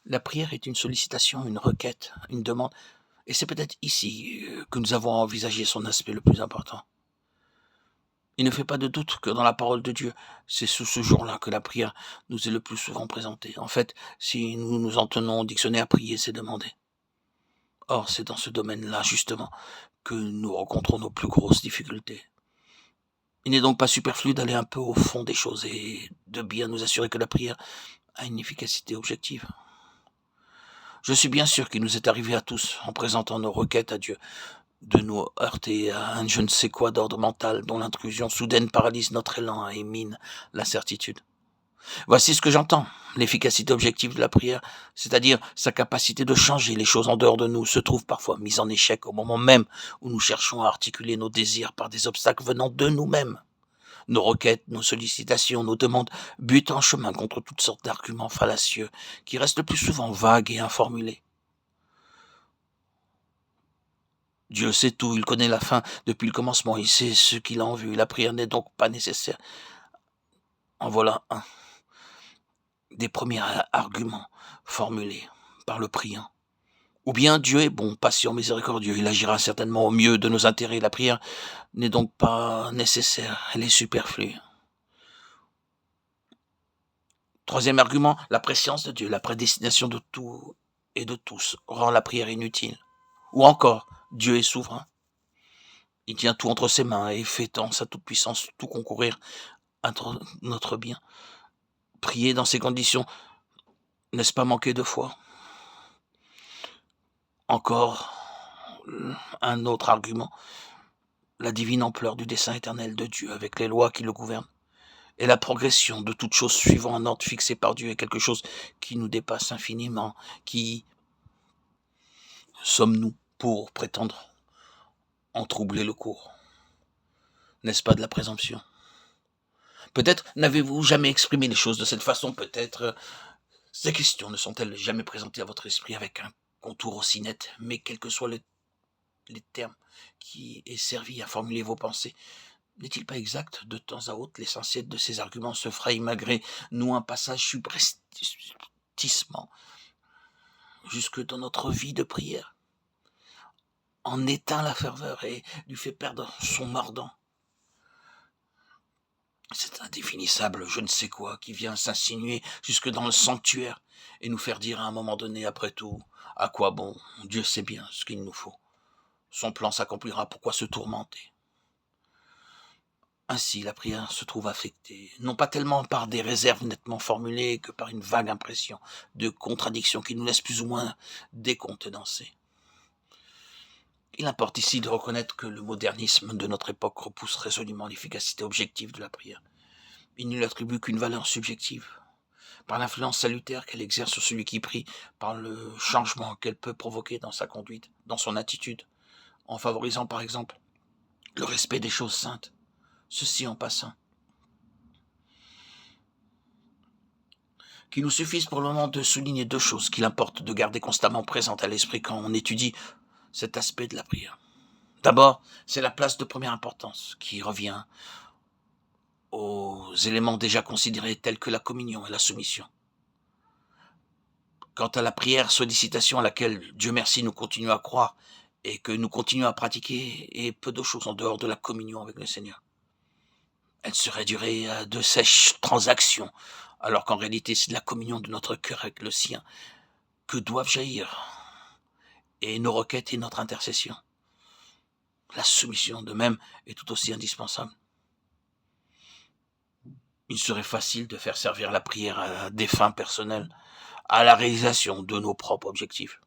La prière est une sollicitation, une requête, une demande, et c'est peut-être ici que nous avons envisagé son aspect le plus important. Il ne fait pas de doute que dans la parole de Dieu, c'est sous ce jour-là que la prière nous est le plus souvent présentée. En fait, si nous nous en tenons au dictionnaire, prier, c'est demander. Or, c'est dans ce domaine-là, justement, que nous rencontrons nos plus grosses difficultés. Il n'est donc pas superflu d'aller un peu au fond des choses et de bien nous assurer que la prière a une efficacité objective. Je suis bien sûr qu'il nous est arrivé à tous, en présentant nos requêtes à Dieu, de nous heurter à un je ne sais quoi d'ordre mental dont l'intrusion soudaine paralyse notre élan et mine la certitude. Voici ce que j'entends. L'efficacité objective de la prière, c'est-à-dire sa capacité de changer les choses en dehors de nous, se trouve parfois mise en échec au moment même où nous cherchons à articuler nos désirs par des obstacles venant de nous-mêmes. Nos requêtes, nos sollicitations, nos demandes butent en chemin contre toutes sortes d'arguments fallacieux qui restent le plus souvent vagues et informulés. Dieu sait tout, il connaît la fin depuis le commencement, il sait ce qu'il a en vue. La prière n'est donc pas nécessaire. En voilà un des premiers arguments formulés par le priant. Ou bien Dieu est bon, patient, miséricordieux, il agira certainement au mieux de nos intérêts. La prière n'est donc pas nécessaire, elle est superflue. Troisième argument, la préscience de Dieu, la prédestination de tout et de tous rend la prière inutile. Ou encore, Dieu est souverain. Il tient tout entre ses mains et fait en sa toute-puissance tout concourir à notre bien. Prier dans ces conditions, n'est-ce pas manquer de foi? Encore un autre argument, la divine ampleur du dessein éternel de Dieu avec les lois qui le gouvernent. Et la progression de toute chose suivant un ordre fixé par Dieu est quelque chose qui nous dépasse infiniment. Qui sommes-nous pour prétendre en troubler le cours? N'est-ce pas de la présomption? Peut-être n'avez-vous jamais exprimé les choses de cette façon, peut-être ces questions ne sont-elles jamais présentées à votre esprit avec un contour aussi net, mais quels que soient les termes qui aient servi à formuler vos pensées, n'est-il pas exact de temps à autre l'essentiel de ces arguments se fraye malgré nous un passage subrepticement jusque dans notre vie de prière, en éteint la ferveur et lui fait perdre son mordant? C'est indéfinissable je ne sais quoi qui vient s'insinuer jusque dans le sanctuaire et nous faire dire à un moment donné, après tout, à quoi bon? Dieu sait bien ce qu'il nous faut. Son plan s'accomplira, pourquoi se tourmenter? Ainsi, la prière se trouve affectée, non pas tellement par des réserves nettement formulées que par une vague impression de contradiction qui nous laisse plus ou moins décontenancés. Il importe ici de reconnaître que le modernisme de notre époque repousse résolument l'efficacité objective de la prière. Il ne lui attribue qu'une valeur subjective, par l'influence salutaire qu'elle exerce sur celui qui prie, par le changement qu'elle peut provoquer dans sa conduite, dans son attitude, en favorisant par exemple le respect des choses saintes. Ceci en passant. Qu'il nous suffise pour le moment de souligner deux choses qu'il importe de garder constamment présentes à l'esprit quand on étudie cet aspect de la prière. D'abord, c'est la place de première importance qui revient aux éléments déjà considérés tels que la communion et la soumission. Quant à la prière, sollicitation à laquelle, Dieu merci, nous continuons à croire et que nous continuons à pratiquer, et peu de choses en dehors de la communion avec le Seigneur. Elle se réduirait à de sèches transactions, alors qu'en réalité c'est de la communion de notre cœur avec le sien que doivent jaillir, et nos requêtes et notre intercession. La soumission de même est tout aussi indispensable. Il serait facile de faire servir la prière à des fins personnelles, à la réalisation de nos propres objectifs.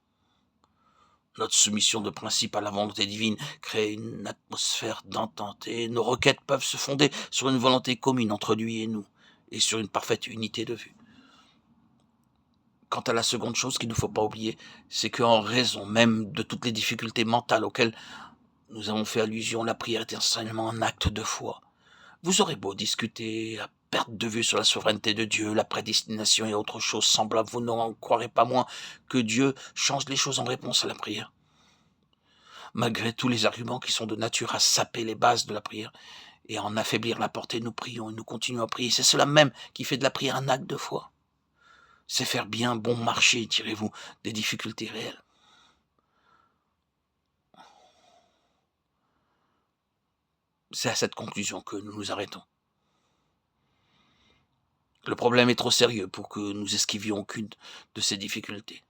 Notre soumission de principe à la volonté divine crée une atmosphère d'entente et nos requêtes peuvent se fonder sur une volonté commune entre lui et nous et sur une parfaite unité de vue. Quant à la seconde chose qu'il ne faut pas oublier, c'est qu'en raison même de toutes les difficultés mentales auxquelles nous avons fait allusion, la prière est essentiellement un acte de foi. Vous aurez beau discuter à perte de vue sur la souveraineté de Dieu, la prédestination et autres choses semblables, vous n'en croirez pas moins que Dieu change les choses en réponse à la prière. Malgré tous les arguments qui sont de nature à saper les bases de la prière et à en affaiblir la portée, nous prions et nous continuons à prier. C'est cela même qui fait de la prière un acte de foi. c'est faire bien bon marché, tirez-vous, des difficultés réelles. C'est à cette conclusion que nous nous arrêtons. Le problème est trop sérieux pour que nous esquivions aucune de ces difficultés.